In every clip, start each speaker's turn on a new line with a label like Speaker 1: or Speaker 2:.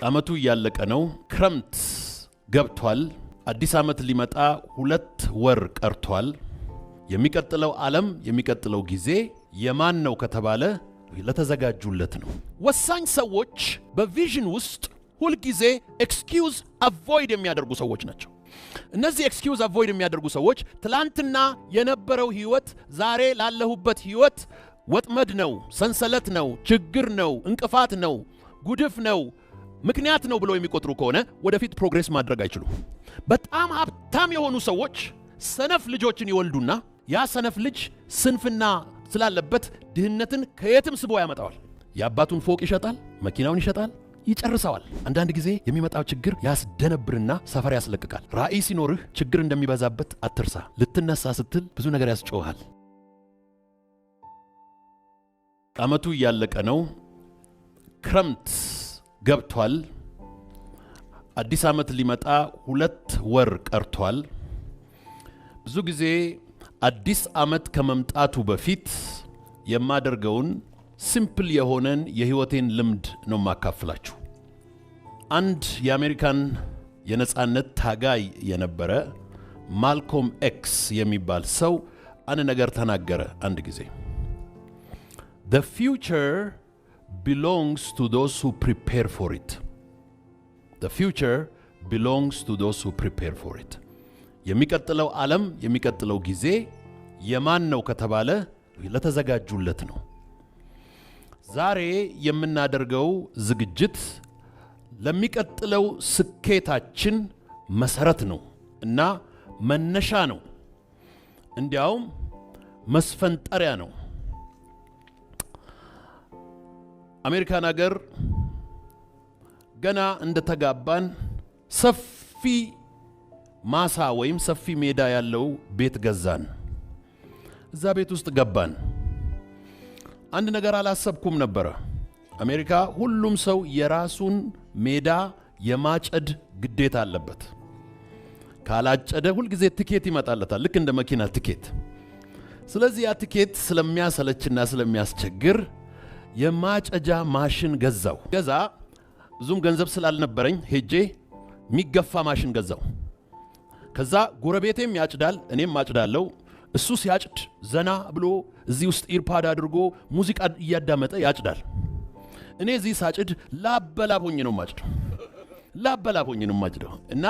Speaker 1: አመቱ ያለቀ ነው። ክረምት ገብቷል። አዲስ አመት ሊመጣ 2 ወር ቀርቷል። የሚቀጥለው ዓለም የሚቀጥለው ጊዜ የማን ነው ከተባለ ለተዘጋጁለት ነው። ወሳኝ ሰዎች በቪዥን ውስጥ ሁሉ ጊዜ ኤክስኪውዝ አቮይድ የሚያደርጉ ሰዎች ናቸው። እነዚህ ኤክስኪውዝ አቮይድ የሚያደርጉ ሰዎች ትላንትና የነበረው ህይወት ዛሬ ላለሁበት ህይወት ወጥመድ ነው፣ ሰንሰለት ነው፣ ችግር ነው፣ እንቅፋት ነው፣ ጉድፍ ነው፣ ምክንያት ነው ብለው የሚቆጥሩ ከሆነ ወደፊት ፕሮግሬስ ማድረግ አይችሉም። በጣም ሀብታም የሆኑ ሰዎች ሰነፍ ልጆችን ይወልዱና ያ ሰነፍ ልጅ ስንፍና ስላለበት ድህነትን ከየትም ስቦ ያመጣዋል። የአባቱን ፎቅ ይሸጣል፣ መኪናውን ይሸጣል፣ ይጨርሰዋል። አንዳንድ ጊዜ የሚመጣው ችግር ያስደነብርና ሰፈር ያስለቅቃል። ራእይ ሲኖርህ ችግር እንደሚበዛበት አትርሳ። ልትነሳ ስትል ብዙ ነገር ያስጮሃል። አመቱ ያለቀ ነው። ክረምት ገብቷል። አዲስ አመት ሊመጣ 2 ወር ቀርቷል። ብዙ ጊዜ አዲስ አመት ከመምጣቱ በፊት የማደርገውን ሲምፕል የሆነን የህይወቴን ልምድ ነው ማካፍላችሁ። አንድ የአሜሪካን የነጻነት ታጋይ የነበረ ማልኮም ኤክስ የሚባል ሰው አንድ ነገር ተናገረ አንድ ጊዜ። The future belongs to those who prepare for it. The future belongs to those who prepare for it. የሚቀጥለው ዓለም የሚቀጥለው ጊዜ የማን ነው ከተባለ ለተዘጋጁለት ነው። ዛሬ የምናደርገው ዝግጅት ለሚቀጥለው ስኬታችን መሰረት ነው እና መነሻ ነው። እንዲያውም መስፈንጠሪያ ነው። አሜሪካን ሀገር ገና እንደተጋባን ሰፊ ማሳ ወይም ሰፊ ሜዳ ያለው ቤት ገዛን። እዛ ቤት ውስጥ ገባን። አንድ ነገር አላሰብኩም ነበር። አሜሪካ ሁሉም ሰው የራሱን ሜዳ የማጨድ ግዴታ አለበት። ካላጨደ ሁሉ ጊዜ ትኬት ይመጣለታል፣ ልክ እንደ መኪና ትኬት። ስለዚህ ያ ትኬት ስለሚያሰለችና ስለሚያስቸግር የማጨጃ ማሽን ገዛው። ገዛ ብዙም ገንዘብ ስላልነበረኝ ሄጄ የሚገፋ ማሽን ገዛው። ከዛ ጎረቤቴም ያጭዳል፣ እኔም ማጭዳለው። እሱ ሲያጭድ ዘና ብሎ እዚህ ውስጥ ኢርፓድ አድርጎ ሙዚቃ እያዳመጠ ያጭዳል። እኔ እዚህ ሳጭድ ላበላቦኝ ነው ማጭደው። እና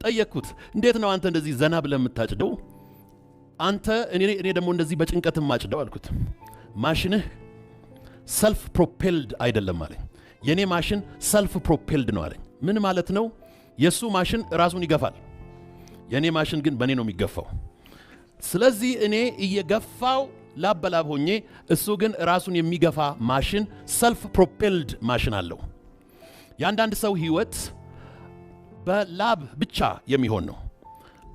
Speaker 1: ጠየቅኩት፣ እንዴት ነው አንተ እንደዚህ ዘና ብለህ የምታጭደው? አንተ እኔ ደግሞ እንደዚህ በጭንቀት ማጭደው አልኩት። ማሽንህ ሰልፍ ፕሮፔልድ አይደለም አለኝ። የኔ ማሽን ሰልፍ ፕሮፔልድ ነው አለኝ። ምን ማለት ነው? የሱ ማሽን ራሱን ይገፋል፣ የኔ ማሽን ግን በኔ ነው የሚገፋው። ስለዚህ እኔ እየገፋው ላበላብ ሆኜ፣ እሱ ግን ራሱን የሚገፋ ማሽን ሰልፍ ፕሮፔልድ ማሽን አለው። የአንዳንድ ሰው ህይወት በላብ ብቻ የሚሆን ነው።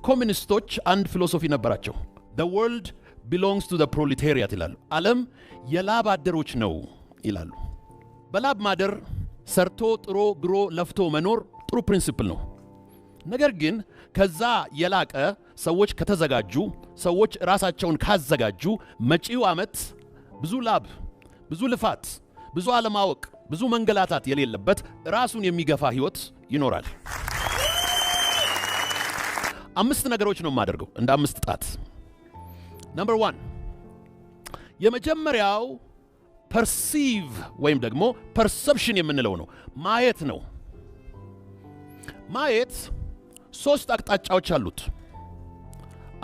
Speaker 1: ኮሚኒስቶች አንድ ፊሎሶፊ ነበራቸው። the world belongs to the proletariat ይላሉ። ዓለም የላብ አደሮች ነው ይላሉ። በላብ ማደር ሰርቶ ጥሮ ግሮ ለፍቶ መኖር ጥሩ ፕሪንሲፕል ነው። ነገር ግን ከዛ የላቀ ሰዎች ከተዘጋጁ፣ ሰዎች ራሳቸውን ካዘጋጁ መጪው ዓመት ብዙ ላብ፣ ብዙ ልፋት፣ ብዙ አለማወቅ፣ ብዙ መንገላታት የሌለበት ራሱን የሚገፋ ህይወት ይኖራል። 5 ነገሮች ነው የማደርገው እንደ 5 ጣት። ነምበር 1 የመጀመሪያው ፐርሲቭ ወይም ደግሞ ፐርሰፕሽን የምንለው ነው፣ ማየት ነው። ማየት 3 አቅጣጫዎች አሉት።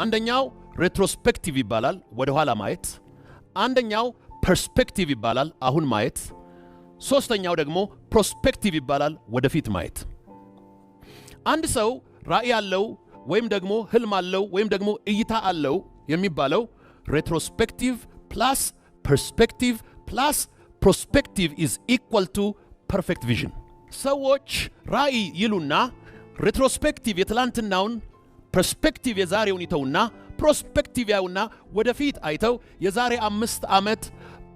Speaker 1: አንደኛው ሬትሮስፔክቲቭ ይባላል፣ ወደ ኋላ ማየት። አንደኛው ፐርስፔክቲቭ ይባላል፣ አሁን ማየት። ሶስተኛው ደግሞ ፕሮስፔክቲቭ ይባላል፣ ወደፊት ማየት። አንድ ሰው ራእይ አለው ወይም ደግሞ ህልም አለው ወይም ደግሞ እይታ አለው የሚባለው ሬትሮስፔክቲቭ ፕላስ ፐርስፔክቲቭ ፕላስ ፕሮስፔክቲቭ is equal to perfect vision። ሰዎች ራእይ ይሉና ሬትሮስፔክቲቭ የትላንትናውን፣ ፐርስፔክቲቭ የዛሬውን ይተውና ፕሮስፔክቲቭ ያውና ወደፊት አይተው የዛሬ 5 ዓመት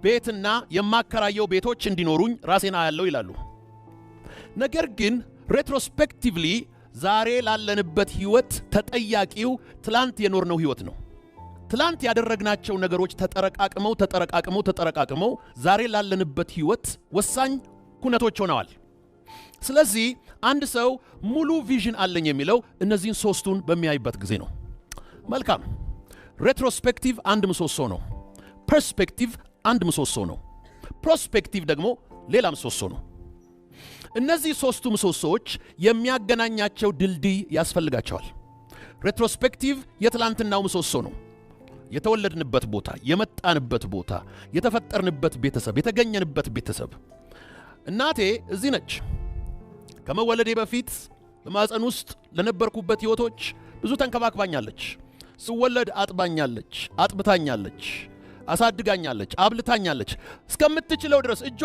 Speaker 1: ቤትና የማከራየው ቤቶች እንዲኖሩኝ ራሴና ያለው ይላሉ። ነገር ግን ሬትሮስፔክቲቭሊ ዛሬ ላለንበት ህይወት ተጠያቂው ትላንት የኖርነው ህይወት ነው። ትላንት ያደረግናቸው ነገሮች ተጠረቃቅመው ዛሬ ላለንበት ህይወት ወሳኝ ኩነቶች ሆነዋል። ስለዚህ አንድ ሰው ሙሉ ቪዥን አለኝ የሚለው እነዚህን ሶስቱን በሚያይበት ጊዜ ነው። መልካም። ሬትሮስፔክቲቭ አንድ ምሰሶ ነው። ፐርስፔክቲቭ አንድ ምሰሶ ነው። ፕሮስፔክቲቭ ደግሞ ሌላ ምሰሶ ነው። እነዚህ ሶስቱ ምሰሶዎች የሚያገናኛቸው ድልድይ ያስፈልጋቸዋል። ሬትሮስፔክቲቭ የትላንትናው ምሰሶ ነው። የተወለድንበት ቦታ፣ የመጣንበት ቦታ፣ የተፈጠርንበት ቤተሰብ፣ የተገኘንበት ቤተሰብ። እናቴ እዚህ ነች። ከመወለዴ በፊት በማፀን ውስጥ ለነበርኩበት ህይወቶች ብዙ ተንከባክባኛለች። ስወለድ አጥባኛለች፣ አጥብታኛለች፣ አሳድጋኛለች፣ አብልታኛለች። እስከምትችለው ድረስ እጇ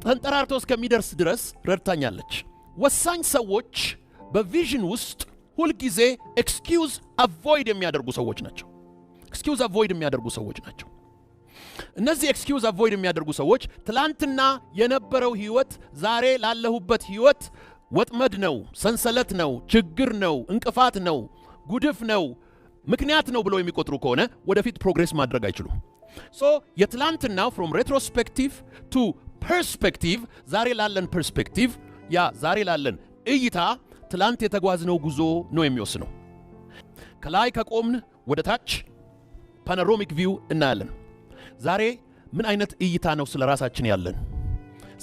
Speaker 1: ተንጠራርቶ እስከሚደርስ ድረስ ረድታኛለች። ወሳኝ ሰዎች በቪዥን ውስጥ ሁልጊዜ ኤክስኪውዝ አቮይድ የሚያደርጉ ሰዎች ናቸው። ኤክስኪውዝ አቮይድ የሚያደርጉ ሰዎች ናቸው። እነዚህ ኤክስኪውዝ አቮይድ የሚያደርጉ ሰዎች ትላንትና የነበረው ህይወት ዛሬ ላለሁበት ህይወት ወጥመድ ነው፣ ሰንሰለት ነው፣ ችግር ነው፣ እንቅፋት ነው፣ ጉድፍ ነው፣ ምክንያት ነው ብለው የሚቆጥሩ ከሆነ ወደፊት ፕሮግሬስ ማድረግ አይችሉም። የትላንትናው from retrospective to perspective ዛሬ ላለን ፐርስፔክቲቭ ያ ዛሬ ላለን እይታ ትላንት የተጓዝነው ጉዞ ነው የሚወስነው። ከላይ ከቆምን ወደ ታች ፓኖራሚክ ቪው እናያለን። ዛሬ ምን አይነት እይታ ነው ስለ ራሳችን ያለን፣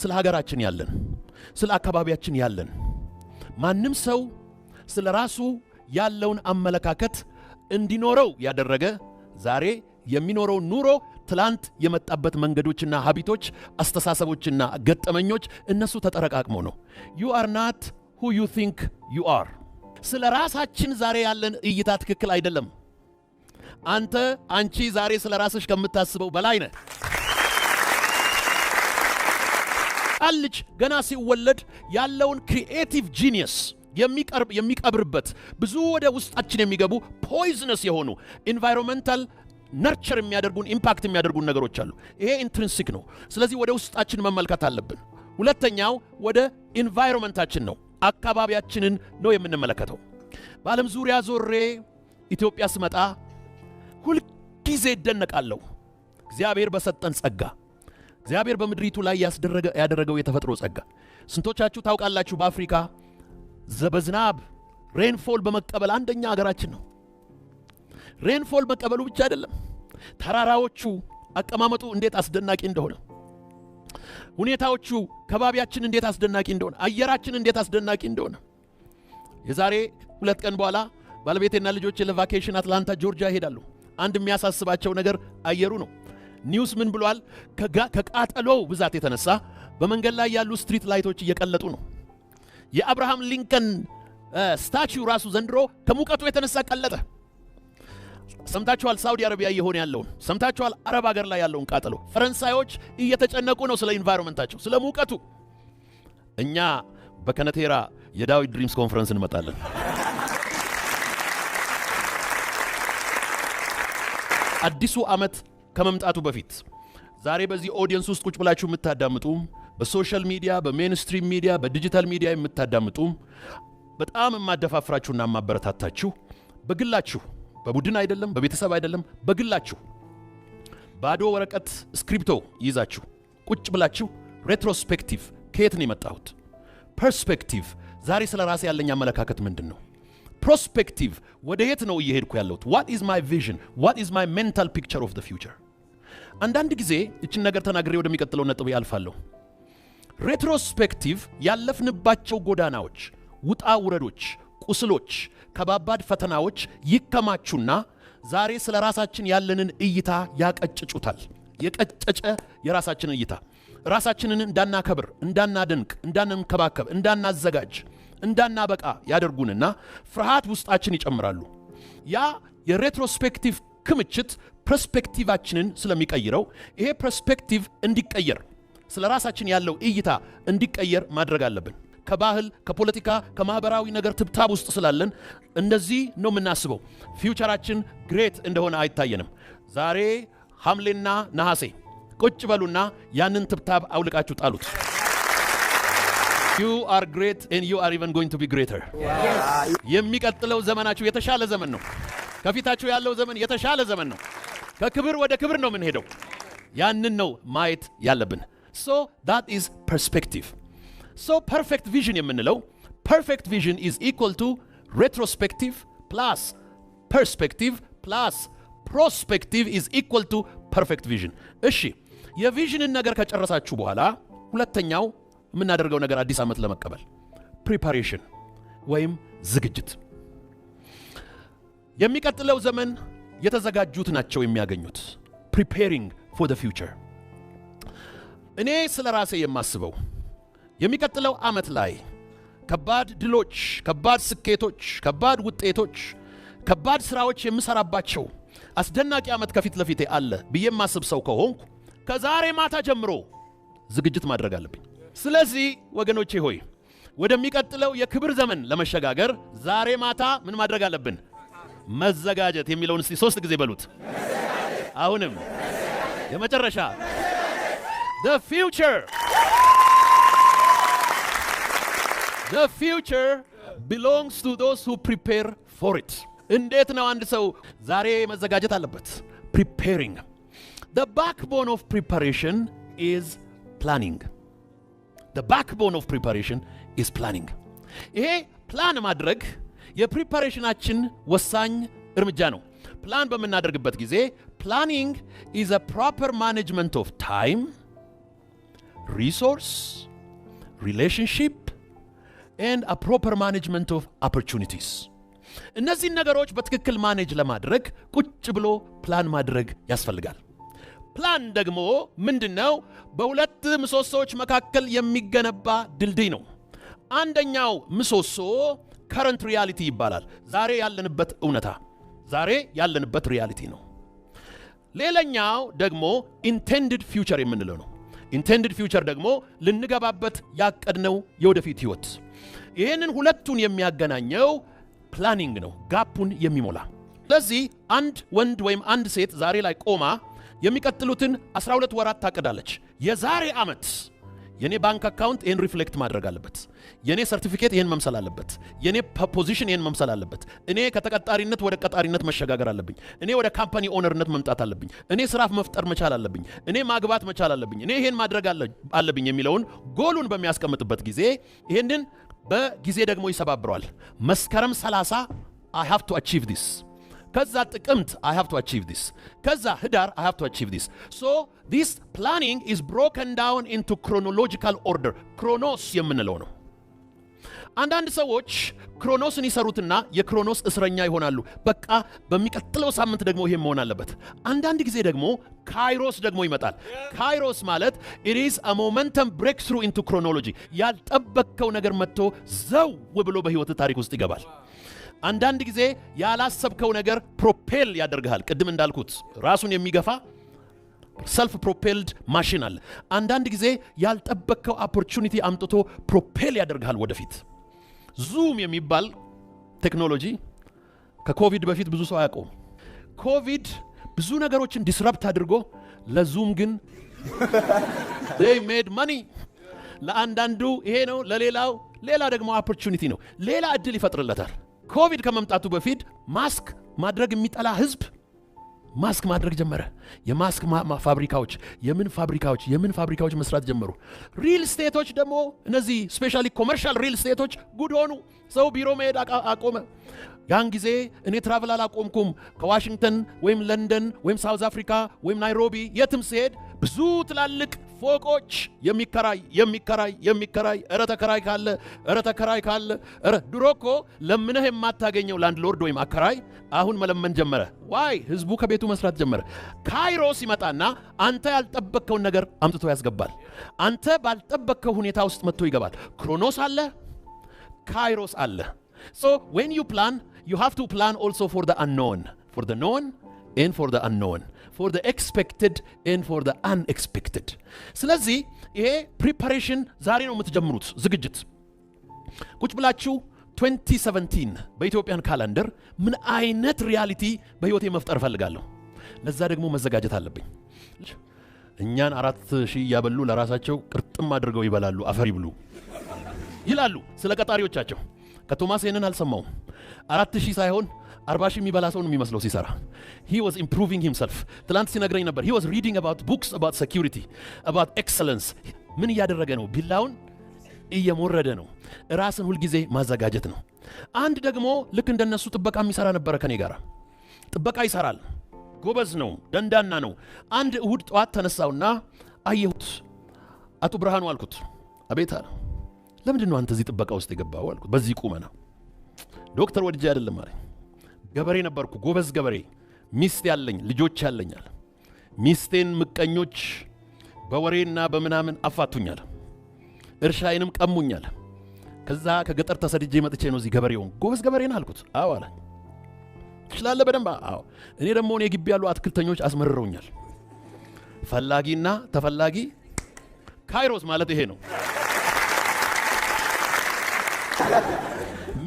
Speaker 1: ስለ ሀገራችን ያለን፣ ስለ አካባቢያችን ያለን? ማንም ሰው ስለ ራሱ ያለውን አመለካከት እንዲኖረው ያደረገ ዛሬ የሚኖረው ኑሮ ትላንት የመጣበት መንገዶችና ሀቢቶች፣ አስተሳሰቦችና ገጠመኞች እነሱ ተጠረቃቅመው ነው። you are not who you think you are። ስለ ራሳችን ዛሬ ያለን እይታ ትክክል አይደለም። አንቺ ዛሬ ስለ ራስሽ ከምታስበው በላይ ነህ። ልጅ ገና ሲወለድ ያለውን ክሪኤቲቭ ጂኒየስ የሚቀብርበት ብዙ ወደ ውስጣችን የሚገቡ ፖይዝነስ የሆኑ ኢንቫይሮንመንታል ነርቸር የሚያደርጉን ኢምፓክት የሚያደርጉን ነገሮች አሉ። ይሄ ኢንትሪንሲክ ነው። ስለዚህ ወደ ውስጣችን መመልከት አለብን። ሁለተኛው ወደ ኢንቫይሮንመንታችን ነው፣ አካባቢያችንን ነው የምንመለከተው። በዓለም ዙሪያ ዞሬ ኢትዮጵያ ስመጣ ሁልጊዜ እደነቃለሁ። እግዚአብሔር በሰጠን ጸጋ፣ እግዚአብሔር በምድሪቱ ላይ ያደረገው የተፈጥሮ ጸጋ። ስንቶቻችሁ ታውቃላችሁ? በአፍሪካ በዝናብ ሬንፎል በመቀበል አንደኛ ሀገራችን ነው። ሬንፎል መቀበሉ ብቻ አይደለም፣ ተራራዎቹ አቀማመጡ እንዴት አስደናቂ እንደሆነ፣ ሁኔታዎቹ ከባቢያችን እንዴት አስደናቂ እንደሆነ፣ አየራችን እንዴት አስደናቂ እንደሆነ። የዛሬ 2 ቀን በኋላ ባለቤቴና ልጆቼ ለቫኬሽን አትላንታ ጆርጂያ ይሄዳሉ። አንድ የሚያሳስባቸው ነገር አየሩ ነው። ኒውስ ምን ብሏል? ከቃጠሎው ብዛት የተነሳ በመንገድ ላይ ያሉ ስትሪት ላይቶች እየቀለጡ ነው። የአብርሃም ሊንከን ስታቹ ራሱ ዘንድሮ ከሙቀቱ የተነሳ ቀለጠ። ሰምታችኋል? ሳውዲ አረቢያ እየሆነ ያለውን ሰምታችኋል? አረብ ሀገር ላይ ያለውን ቃጠሎ። ፈረንሳዮች እየተጨነቁ ነው ስለ ኢንቫይሮንመንታቸው፣ ስለ ሙቀቱ። እኛ በከነቴራ የዳዊት ድሪምስ ኮንፈረንስ እንመጣለን። አዲሱ ዓመት ከመምጣቱ በፊት ዛሬ በዚህ ኦዲየንስ ውስጥ ቁጭ ብላችሁ የምታዳምጡ፣ በሶሻል ሚዲያ፣ በሜንስትሪም ሚዲያ፣ በዲጂታል ሚዲያ የምታዳምጡ፣ በጣም የማደፋፍራችሁና የማበረታታችሁ በግላችሁ፣ በቡድን አይደለም፣ በቤተሰብ አይደለም፣ በግላችሁ ባዶ ወረቀት ስክሪፕቶ ይዛችሁ ቁጭ ብላችሁ ሬትሮስፔክቲቭ ከየት ነው የመጣሁት? ፐርስፔክቲቭ ዛሬ ስለ ራሴ ያለኝ አመለካከት ምንድን ነው? ፕሮስፔክቲቭ ወደ የት ነው እየሄድኩ ያለሁት? what is my vision? what is my mental picture of the future? አንዳንድ ጊዜ እችን ነገር ተናግሬ ወደሚቀጥለው ነጥብ ያልፋለሁ። ሬትሮስፔክቲቭ ያለፍንባቸው ጎዳናዎች፣ ውጣ ውረዶች፣ ቁስሎች፣ ከባባድ ፈተናዎች ይከማቹና ዛሬ ስለ ራሳችን ያለንን እይታ ያቀጭጩታል። የቀጨጨ የራሳችንን እይታ ራሳችንን እንዳናከብር፣ እንዳናደንቅ፣ እንዳንንከባከብ፣ እንዳናዘጋጅ፣ እንዳናበቃ ያደርጉንና ፍርሃት ውስጣችን ይጨምራሉ። ያ የሬትሮስፔክቲቭ ክምችት ፐርስፔክቲቫችንን ስለሚቀይረው ይሄ ፐርስፔክቲቭ እንዲቀየር፣ ስለ ራሳችን ያለው እይታ እንዲቀየር ማድረግ አለብን። ከባህል፣ ከፖለቲካ፣ ከማህበራዊ ነገር ትብታብ ውስጥ ስላለን እንደዚህ ነው የምናስበው። ፊውቸራችን ግሬት እንደሆነ አይታየንም። ዛሬ ሐምሌና ነሐሴ ቁጭ በሉና ያንን ትብታብ አውልቃችሁ ጣሉት። You are great and you are even going to be greater. የሚቀጥለው ዘመናችሁ የተሻለ ዘመን ነው። ከፊታችሁ ያለው ዘመን የተሻለ ዘመን ነው። ከክብር ወደ ክብር ነው የምንሄደው። ያንን ነው ማየት ያለብን። So that is perspective. So perfect vision የምንለው perfect vision is equal to retrospective plus perspective plus prospective is equal to perfect vision. እሺ የቪዥንን ነገር ከጨረሳችሁ በኋላ ሁለተኛው የምናደርገው ነገር አዲስ ዓመት ለመቀበል preparation ወይም ዝግጅት። የሚቀጥለው ዘመን የተዘጋጁት ናቸው የሚያገኙት preparing for the future። እኔ ስለ ራሴ የማስበው የሚቀጥለው ዓመት ላይ ከባድ ድሎች፣ ከባድ ስኬቶች፣ ከባድ ውጤቶች፣ ከባድ ስራዎች የምሰራባቸው አስደናቂ ዓመት ከፊት ለፊቴ አለ ብዬ የማስብ ሰው ከሆንኩ ከዛሬ ማታ ጀምሮ ዝግጅት ማድረግ አለብኝ። ስለዚህ ወገኖቼ ሆይ ወደሚቀጥለው የክብር ዘመን ለመሸጋገር ዛሬ ማታ ምን ማድረግ አለብን? መዘጋጀት የሚለውን እስቲ 3 ጊዜ በሉት። አሁንም የመጨረሻ the future belongs to those who prepare for it. እንዴት ነው አንድ ሰው ዛሬ መዘጋጀት አለበት? preparing. The backbone of preparation is planning. The backbone of preparation is planning. ይሄ ፕላን ማድረግ የፕሪፓሬሽናችን ወሳኝ እርምጃ ነው። ፕላን በምናደርግበት ጊዜ planning is a proper management of time, resource, relationship and a proper management of opportunities. እነዚህ ነገሮች በትክክል ማኔጅ ለማድረግ ቁጭ ብሎ ፕላን ማድረግ ያስፈልጋል። ፕላን ደግሞ ምንድነው? በሁለት ምሰሶዎች መካከል የሚገነባ ድልድይ ነው። አንደኛው ምሰሶ current reality ይባላል። ዛሬ ያለንበት እውነታ፣ ዛሬ ያለንበት ሪያሊቲ ነው። ሌላኛው ደግሞ intended future የምንለው ነው። intended future ደግሞ ልንገባበት ያቀድነው የወደፊት ህይወት። ይሄንን ሁለቱን የሚያገናኘው ፕላኒንግ ነው፣ ጋፑን የሚሞላ። ስለዚህ አንድ ወንድ ወይም አንድ ሴት ዛሬ ላይ ቆማ የሚቀጥሉትን 12 ወራት ታቀዳለች። የዛሬ ዓመት የኔ ባንክ አካውንት ይሄን ሪፍሌክት ማድረግ አለበት፣ የኔ ሰርቲፊኬት ይሄን መምሰል አለበት፣ የኔ ፖዚሽን ይሄን መምሰል አለበት፣ እኔ ከተቀጣሪነት ወደ ቀጣሪነት መሸጋገር አለብኝ፣ እኔ ወደ ካምፓኒ ኦነርነት መምጣት አለብኝ፣ እኔ ስራ መፍጠር መቻል አለብኝ፣ እኔ ማግባት መቻል አለብኝ፣ እኔ ይሄን ማድረግ አለብኝ የሚለውን ጎሉን በሚያስቀምጥበት ጊዜ ይሄንን በጊዜ ደግሞ ይሰባብረዋል። መስከረም 30 I have to achieve this። ከዛ ጥቅምት I have to achieve this። ከዛ ህዳር I have to achieve this። So this planning is broken down into chronological order። ክሮኖስ የምንለው ነው። አንዳንድ ሰዎች ክሮኖስን ይሰሩትና የክሮኖስ እስረኛ ይሆናሉ። በቃ በሚቀጥለው ሳምንት ደግሞ ይሄ መሆን አለበት። አንዳንድ ጊዜ ደግሞ ካይሮስ ደግሞ ይመጣል። ካይሮስ ማለት it is a momentum breakthrough into chronology። ያልጠበቅከው ነገር መጥቶ ዘው ብሎ በህይወት ታሪክ ውስጥ ይገባል። አንዳንድ ጊዜ ያላሰብከው ነገር ፕሮፔል ያደርግሃል። ቅድም እንዳልኩት ራሱን የሚገፋ ሰልፍ ፕሮፔልድ ማሽን አለ። አንዳንድ ጊዜ ያልጠበቅከው ኦፖርቹኒቲ አምጥቶ ፕሮፔል ያደርግሃል ወደፊት። ዙም የሚባል ቴክኖሎጂ ከኮቪድ በፊት ብዙ ሰው አያውቀውም። ኮቪድ ብዙ ነገሮችን ዲስራፕት አድርጎ ለዙም ግን they made money። ለአንዳንዱ ይሄ ነው፣ ለሌላው ሌላ ደግሞ ኦፖርቹኒቲ ነው፣ ሌላ እድል ይፈጥርለታል። ኮቪድ ከመምጣቱ በፊት ማስክ ማድረግ የሚጠላ ህዝብ ማስክ ማድረግ ጀመረ። የማስክ ፋብሪካዎች የምን ፋብሪካዎች መስራት ጀመሩ። ሪል ስቴቶች ደግሞ እነዚህ ስፔሻሊ ኮመርሻል ሪል ስቴቶች ጉድ ሆኑ። ሰው ቢሮ መሄድ አቆመ። ያን ጊዜ እኔ ትራቭል አላቆምኩም። ከዋሽንግተን ወይም ለንደን ወይም ሳውዝ አፍሪካ ወይም ናይሮቢ የትም ሲሄድ ብዙ ትላልቅ ፎቆች የሚከራይ ተከራይ ካለ ድሮኮ ለምነህ የማታገኘው ላንድሎርድ ወይም አከራይ አሁን መለመን ጀመረ። ዋይ ህዝቡ ከቤቱ መስራት ጀመረ። ካይሮስ ይመጣና አንተ ያልጠበቅከውን ነገር አምጥቶ ያስገባል። አንተ ባልጠበቅከው ሁኔታ ውስጥ መጥቶ ይገባል። ክሮኖስ አለ፣ ካይሮስ አለ። So when you plan, you have to plan also for the unknown, for the known and for the unknown, for the expected and for the unexpected. ስለዚህ ይሄ ፕሪፓሬሽን ዛሬ ነው የምትጀምሩት ዝግጅት። ቁጭ ብላችሁ 2017 በኢትዮጵያን ካላንደር ምን አይነት ሪያሊቲ በህይወቴ መፍጠር ፈልጋለሁ፣ ለዛ ደግሞ መዘጋጀት አለብኝ። እኛን 4000 ያበሉ ለራሳቸው ቅርጥም አድርገው ይበላሉ፣ አፈር ይብሉ ይላሉ ስለ ቀጣሪዎቻቸው። ከቶማስ ይሄንን አልሰማውም። 4000 ሳይሆን 40,000 የሚበላ ሰው ነው የሚመስለው ሲሰራ። he was improving himself። ትላንት ሲነግረኝ ነበር he was reading about books about security, about excellence። ምን እያደረገ ነው? ቢላውን እየሞረደ ነው። ራስን ሁል ጊዜ ማዘጋጀት ነው። አንድ ደግሞ ልክ እንደነሱ ጥበቃ የሚሰራ ነበረ ከኔ ጋር። ጥበቃ ይሰራል፣ ጎበዝ ነው፣ ደንዳና ነው። አንድ እሁድ ጠዋት ተነሳውና አየሁት። አቶ ብርሃኑ አልኩት። አቤት አለ። ለምንድን ነው አንተ እዚህ ጥበቃ ውስጥ የገባው አልኩት። በዚህ ቁመና ዶክተር ወድጄ አይደለም አለኝ። ገበሬ ነበርኩ፣ ጎበዝ ገበሬ፣ ሚስት ያለኝ፣ ልጆች ያለኛል። ሚስቴን ምቀኞች በወሬና በምናምን አፋቱኛል፣ እርሻዬንም ቀሙኛል። ከዛ ከገጠር ተሰድጄ መጥቼ ነው እዚህ ገበሬውን። ጎበዝ ገበሬ ነህ አልኩት። አዎ አለ። ትችላለህ በደንብ? አዎ። እኔ ደግሞ እኔ ግቢ ያሉ አትክልተኞች አስመርረውኛል። ፈላጊና ተፈላጊ ካይሮስ ማለት ይሄ ነው።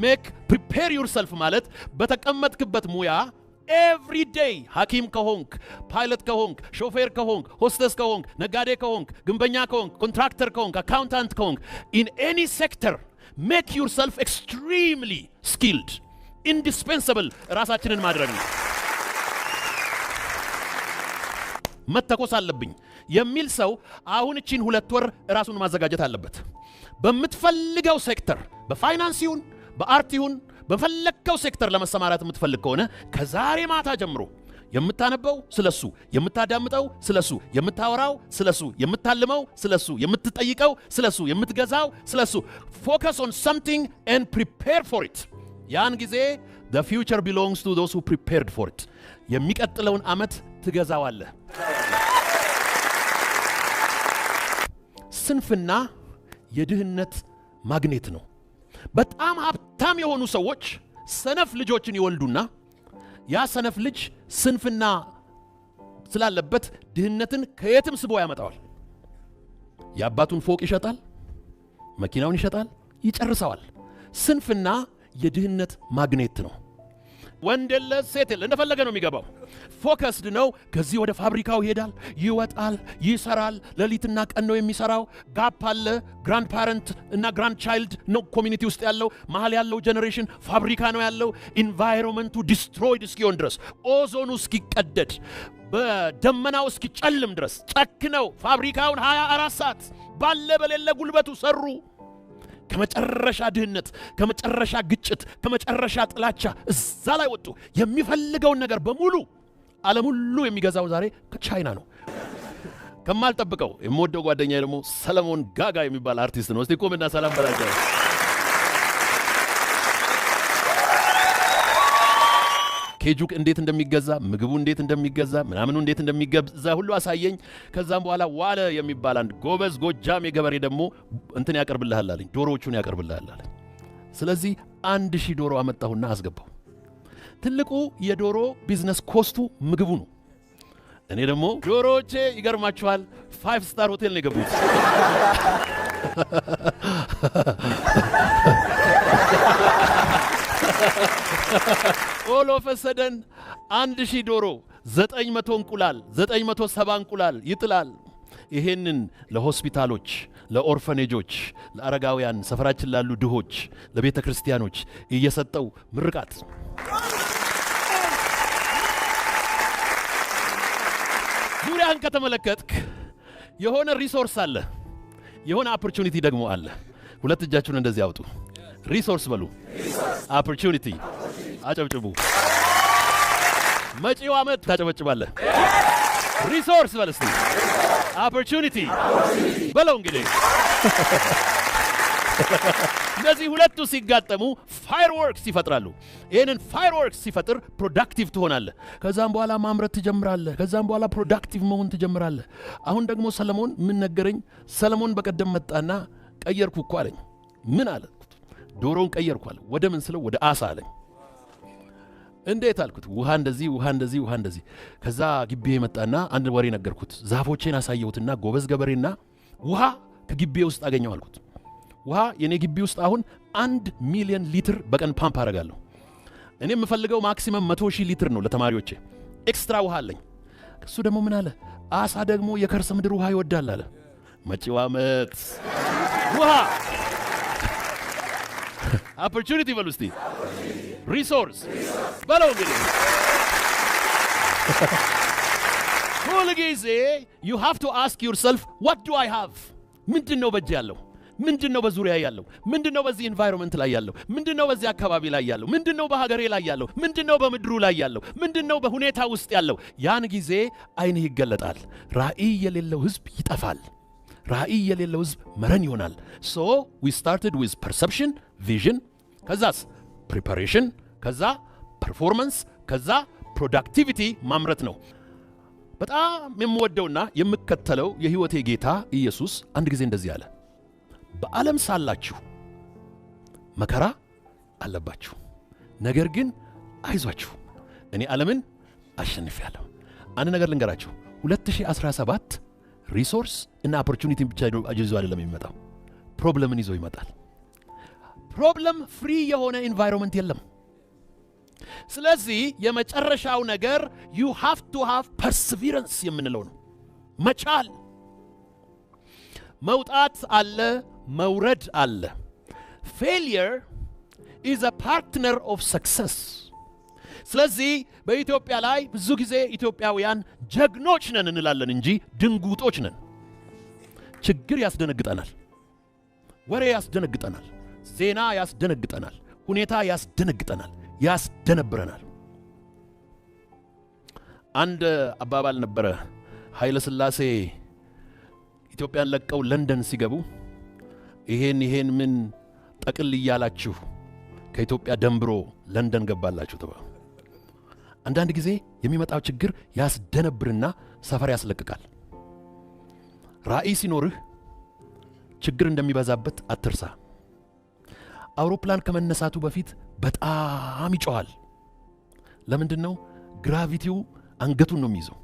Speaker 1: ሜክ ፕሪፔር ዩርሰልፍ ማለት በተቀመጥክበት ሙያ ኤቭሪ ዴይ ሐኪም ከሆንክ፣ ፓይለት ከሆንክ፣ ሾፌር ከሆንክ፣ ሆስተስ ከሆንክ፣ ነጋዴ ከሆንክ፣ ግንበኛ ከሆንክ፣ ኮንትራክተር ከሆንክ፣ አካውንታንት ከሆንክ ኢን ኤኒ ሴክተር ሜክ ዩርሰልፍ ኤክስትሪምሊ ስኪልድ ኢንዲስፔንሰብል ራሳችንን ማድረግ ነው። መተኮስ አለብኝ የሚል ሰው አሁን እቺን 2 ወር ራሱን ማዘጋጀት አለበት። በምትፈልገው ሴክተር በፋይናንስ ይሁን በአርት ይሁን በፈለከው ሴክተር ለመሰማራት የምትፈልግ ከሆነ ከዛሬ ማታ ጀምሮ የምታነበው ስለሱ፣ የምታዳምጠው ስለሱ፣ የምታወራው ስለሱ፣ የምታልመው ስለሱ፣ የምትጠይቀው ስለሱ፣ የምትገዛው ስለሱ። ፎከስ ኦን something and prepare for it። ያን ጊዜ the future belongs to those who prepared for it። የሚቀጥለውን ዓመት ትገዛዋለህ። ስንፍና የድህነት ማግኔት ነው። በጣም ሀብታም የሆኑ ሰዎች ሰነፍ ልጆችን ይወልዱና ያ ሰነፍ ልጅ ስንፍና ስላለበት ድህነትን ከየትም ስቦ ያመጣዋል። የአባቱን ፎቅ ይሸጣል፣ መኪናውን ይሸጣል፣ ይጨርሰዋል። ስንፍና የድህነት ማግኔት ነው። ወንድ የለ ሴት የለ እንደፈለገ ነው የሚገባው። ፎከስድ ነው። ከዚህ ወደ ፋብሪካው ይሄዳል፣ ይወጣል፣ ይሰራል። ሌሊትና ቀን ነው የሚሰራው። ጋፕ አለ። ግራንድ ፓረንት እና ግራንድ ቻይልድ ነው ኮሚኒቲ ውስጥ ያለው። መሀል ያለው ጀነሬሽን ፋብሪካ ነው ያለው። ኢንቫይሮንመንቱ ዲስትሮይድ እስኪሆን ድረስ፣ ኦዞኑ እስኪቀደድ፣ በደመናው እስኪጨልም ድረስ ጨክነው ፋብሪካውን 24 ሰዓት ባለ በሌለ ጉልበቱ ሰሩ። ከመጨረሻ ድህነት፣ ከመጨረሻ ግጭት፣ ከመጨረሻ ጥላቻ እዛ ላይ ወጡ። የሚፈልገውን ነገር በሙሉ ዓለም ሁሉ የሚገዛው ዛሬ ከቻይና ነው። ከማልጠብቀው የምወደው ጓደኛዬ ደግሞ ሰለሞን ጋጋ የሚባል አርቲስት ነው። እስቲ ቆምና ሰላም በላቸው። ኬጁ እንዴት እንደሚገዛ፣ ምግቡ እንዴት እንደሚገዛ፣ ምናምኑ እንዴት እንደሚገዛ ሁሉ አሳየኝ። ከዛም በኋላ ዋለ የሚባል አንድ ጎበዝ ጎጃም የገበሬ ደግሞ እንትን ያቀርብልሃል አለኝ፣ ዶሮዎቹን ያቀርብልሃል አለኝ። ስለዚህ 1000 ዶሮ አመጣሁና አስገባሁ። ትልቁ የዶሮ ቢዝነስ ኮስቱ ምግቡ ነው። እኔ ደግሞ ዶሮዎቼ ይገርማችኋል 5 ስታር ሆቴል ነው የገቡት። ኦል ኦፍ ሰደን 1000 ዶሮ 900 እንቁላል 970 እንቁላል ይጥላል። ይሄንን ለሆስፒታሎች፣ ለኦርፈኔጆች፣ ለአረጋውያን፣ ሰፈራችን ላሉ ድሆች፣ ለቤተ ክርስቲያኖች እየሰጠው ምርቃት። ዙሪያን ከተመለከትክ የሆነ ሪሶርስ አለ፣ የሆነ ኦፖርቹኒቲ ደግሞ አለ። ሁለት እጃችሁን እንደዚህ አውጡ። ሪሶርስ በሉ፣ ኦፖርቹኒቲ አጨብጭቡ። መጪው ዓመት ታጨበጭባለህ። ሪሶርስ በል እስቲ፣ ኦፖርቹኒቲ በለው። እንግዲህ እነዚህ ሁለቱ ሲጋጠሙ ፋየርወርክስ ይፈጥራሉ። ይህንን ፋየርወርክስ ሲፈጥር ፕሮዳክቲቭ ትሆናለህ። ከዛም በኋላ ማምረት ትጀምራለህ። ከዛም በኋላ ፕሮዳክቲቭ መሆን ትጀምራለህ። አሁን ደግሞ ሰለሞን ምን ነገረኝ? ሰለሞን በቀደም መጣና ቀየርኩ እኮ አለኝ። ምን አለ? ዶሮውን ቀየርኩ አለ። ወደ ምን ስለው ወደ አሳ አለኝ። እንዴት አልኩት። ውሃ እንደዚህ ውሃ እንደዚህ ውሃ እንደዚህ። ከዛ ግቢ መጣና አንድ ወሬ ነገርኩት። ዛፎቼን አሳየሁትና ጎበዝ ገበሬና ውሃ ከግቢ ውስጥ አገኘው አልኩት። ውሃ የኔ ግቢ ውስጥ አሁን 1 ሚሊዮን ሊትር በቀን ፓምፕ አደርጋለሁ። እኔ የምፈልገው ማክሲመም 100,000 ሊትር ነው ለተማሪዎቼ። ኤክስትራ ውሃ አለኝ። እሱ ደግሞ ምን አለ? አሳ ደግሞ የከርሰ ምድር ውሃ ይወዳል አለ። መጪው ዓመት ውሃ ኦፖርቹኒቲ በሉ እስቲ፣ ሪሶርስ በለው። እንግዲህ ሁል ጊዜ you have to ask yourself what do I have? ምንድን ነው በእጅ ያለው? ምንድነው በዙሪያ ያለው? ምንድነው በዚህ ኢንቫይሮንመንት ላይ ያለው? ምንድነው በዚህ አካባቢ ላይ ያለው? ምንድነው በሀገሬ ላይ ያለው? ምንድነው በምድሩ ላይ ያለው? ምንድነው በሁኔታ ውስጥ ያለው? ያን ጊዜ ዓይንህ ይገለጣል። ራእይ የሌለው ህዝብ ይጠፋል። ራእይ የሌለው ህዝብ መረን ይሆናል። so we started with perception, vision, ከዛስ preparation፣ ከዛ performance፣ ከዛ productivity ማምረት ነው። በጣም የምወደውና የምከተለው የህይወቴ ጌታ ኢየሱስ አንድ ጊዜ እንደዚህ አለ፣ በዓለም ሳላችሁ መከራ አለባችሁ፣ ነገር ግን አይዟችሁ እኔ ዓለምን አሸንፌአለሁ። አንድ ነገር ልንገራችሁ፣ 2017 ሪሶርስ እና ኦፖርቹኒቲ ብቻ ይዞ አይደለም የሚመጣው፣ ፕሮብለምን ይዞ ይመጣል። ፕሮብለም ፍሪ የሆነ ኢንቫይሮንመንት የለም። ስለዚህ የመጨረሻው ነገር you have to have perseverance የምንለው ነው። መቻል፣ መውጣት አለ፣ መውረድ አለ። failure is a partner of success። ስለዚህ በኢትዮጵያ ላይ ብዙ ጊዜ ኢትዮጵያውያን ጀግኖች ነን እንላለን እንጂ ድንጉጦች ነን። ችግር ያስደነግጠናል፣ ወሬ ያስደነግጠናል፣ ዜና ያስደነግጠናል፣ ሁኔታ ያስደነግጠናል፣ ያስደነብረናል። አንድ አባባል ነበረ። ኃይለ ሥላሴ ኢትዮጵያን ለቀው ለንደን ሲገቡ ይሄን ምን ጠቅል እያላችሁ ከኢትዮጵያ ደንብሮ ለንደን ገባላችሁ ተባሉ። አንዳንድ ጊዜ የሚመጣው ችግር ያስደነብርና ሰፈር ያስለቅቃል። ራእይ ሲኖርህ ችግር እንደሚበዛበት አትርሳ። አውሮፕላን ከመነሳቱ በፊት በጣም ይጮሃል። ለምንድነው? ግራቪቲው አንገቱን ነው የሚይዘው።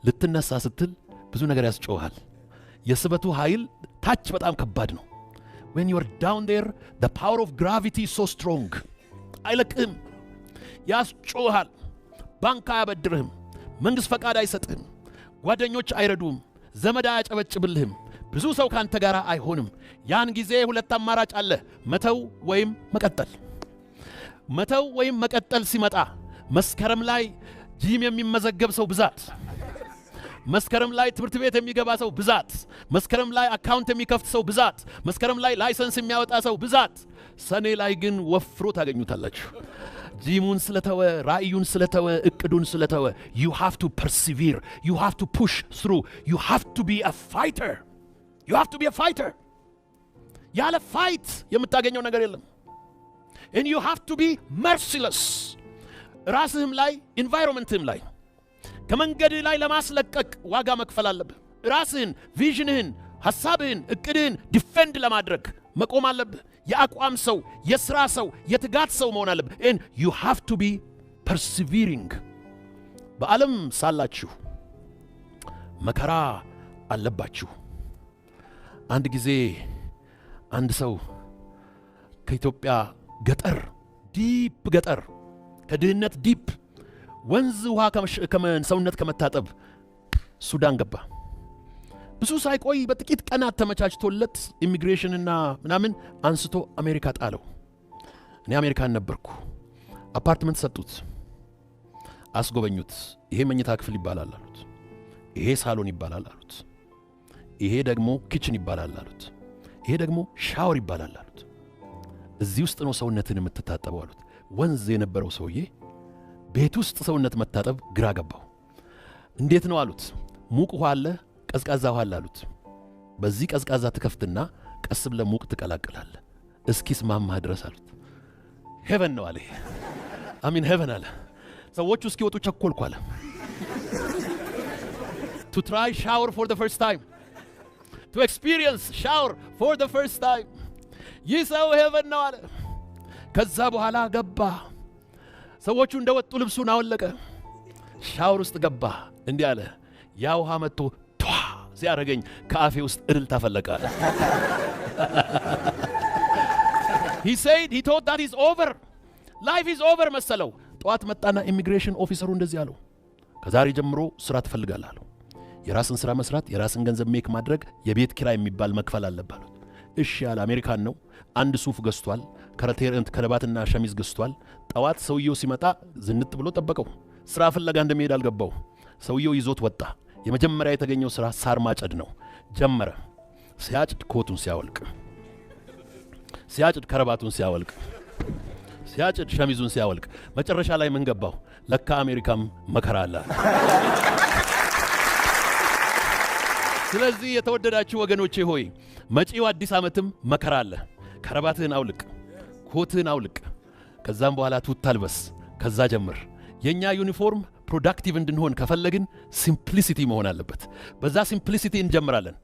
Speaker 1: ልትነሳ ስትል ብዙ ነገር ያስጮሃል። የስበቱ ኃይል ታች በጣም ከባድ ነው። when you are down there the power of gravity is so strong አይለቅህም፣ ያስጮሃል። ባንክ አያበድርህም፣ መንግስት ፈቃድ አይሰጥህም፣ ጓደኞች አይረዱም፣ ዘመድ አያጨበጭብልህም፣ ብዙ ሰው ካንተ ጋር አይሆንም። ያን ጊዜ ሁለት አማራጭ አለ፣ መተው ወይም መቀጠል። መተው ወይም መቀጠል ሲመጣ መስከረም ላይ ጂም የሚመዘገብ ሰው ብዛት፣ መስከረም ላይ ትምህርት ቤት የሚገባ ሰው ብዛት፣ መስከረም ላይ አካውንት የሚከፍት ሰው ብዛት፣ መስከረም ላይ ላይሰንስ የሚያወጣ ሰው ብዛት፣ ሰኔ ላይ ግን ወፍሮ ታገኙታላችሁ። ጂሙን ስለተወ፣ ራእዩን ስለተወ፣ እቅዱን ስለተወ። you have to persevere, you have to push through, you have to be a fighter, you have to be a fighter። ያለ ፋይት የምታገኘው ነገር የለም። and you have to be merciless። ራስህም ላይ ኢንቫይሮንመንትህም ላይ ከመንገድ ላይ ለማስለቀቅ ዋጋ መክፈል አለብህ። ራስህን፣ ቪዥንህን፣ ሐሳብህን፣ እቅድህን ዲፌንድ ለማድረግ መቆም አለብህ። የአቋም ሰው፣ የሥራ ሰው፣ የትጋት ሰው መሆን አለብህ። and you have to be persevering። በዓለም ሳላችሁ መከራ አለባችሁ። አንድ ጊዜ አንድ ሰው ከኢትዮጵያ ገጠር፣ ዲፕ ገጠር፣ ከድህነት ዲፕ ወንዝ ውሃ ሰውነት ከመታጠብ ሱዳን ገባ። ብዙ ሳይቆይ በጥቂት ቀናት ተመቻችቶለት ኢሚግሬሽንና ምናምን አንስቶ አሜሪካ ጣለው። እኔ አሜሪካን ነበርኩ። አፓርትመንት ሰጡት፣ አስጎበኙት። ይሄ መኝታ ክፍል ይባላል አሉት፣ ይሄ ሳሎን ይባላል አሉት፣ ይሄ ደግሞ ኪችን ይባላል አሉት፣ ይሄ ደግሞ ሻወር ይባላል አሉት። እዚህ ውስጥ ነው ሰውነትን የምትታጠበው አሉት። ወንዝ የነበረው ሰውዬ ቤት ውስጥ ሰውነት መታጠብ ግራ ገባው። እንዴት ነው አሉት። ሙቅ ውሃ አለ፣ ቀዝቃዛ ውሃ አለ አሉት። በዚህ ቀዝቃዛ ትከፍትና ቀስ ብለህ ሙቅ ትቀላቅላለህ እስኪስማማህ ድረስ አሉት። ሄቨን ነው አለ። አሚን ሄቨን አለ። ሰዎቹ እስኪወጡ ቸኮልኩ አለ። to try shower for the first time, to experience shower for the first time። ይህ ሰው ሄቨን ነው አለ። ከዛ በኋላ ገባ። ሰዎቹ እንደወጡ ልብሱን አወለቀ፣ ሻወር ውስጥ ገባ። እንዲህ አለ፣ ያ ውሃ መጥቶ ቷ ሲያረገኝ ከአፌ ውስጥ እልልታ ፈለቀ። he said he thought that is over, life is over መሰለው። ጠዋት መጣና ኢሚግሬሽን ኦፊሰሩ እንደዚህ አለው፣ ከዛሬ ጀምሮ ስራ ትፈልጋለህ አለው። የራስን ስራ መስራት፣ የራስን ገንዘብ ሜክ ማድረግ፣ የቤት ኪራይ የሚባል መክፈል አለበት አሉት። እሺ ያለ አሜሪካን ነው። አንድ ሱፍ ገዝቷል፣ ከረባትና ሸሚዝ ገዝቷል። ጠዋት ሰውየው ሲመጣ ዝንጥ ብሎ ጠበቀው። ስራ ፍለጋ እንደሚሄድ አልገባው። ሰውየው ይዞት ወጣ። የመጀመሪያ የተገኘው ስራ ሳር ማጨድ ነው። ጀመረ። ሲያጭድ ኮቱን ሲያወልቅ ሲያጭድ ከረባቱን ሲያወልቅ፣ ሲያጭድ ሸሚዙን ሲያወልቅ፣ መጨረሻ ላይ ምን ገባው? ለካ አሜሪካም መከራ አለ። ስለዚህ የተወደዳችሁ ወገኖቼ ሆይ መጪው አዲስ ዓመትም መከራ አለ። ከረባትህን አውልቅ፣ ኮትህን አውልቅ፣ ከዛም በኋላ ቱታ ልበስ። ከዛ ጀምር። የኛ ዩኒፎርም ፕሮዳክቲቭ እንድንሆን ከፈለግን ሲምፕሊሲቲ መሆን አለበት። በዛ ሲምፕሊሲቲ እንጀምራለን።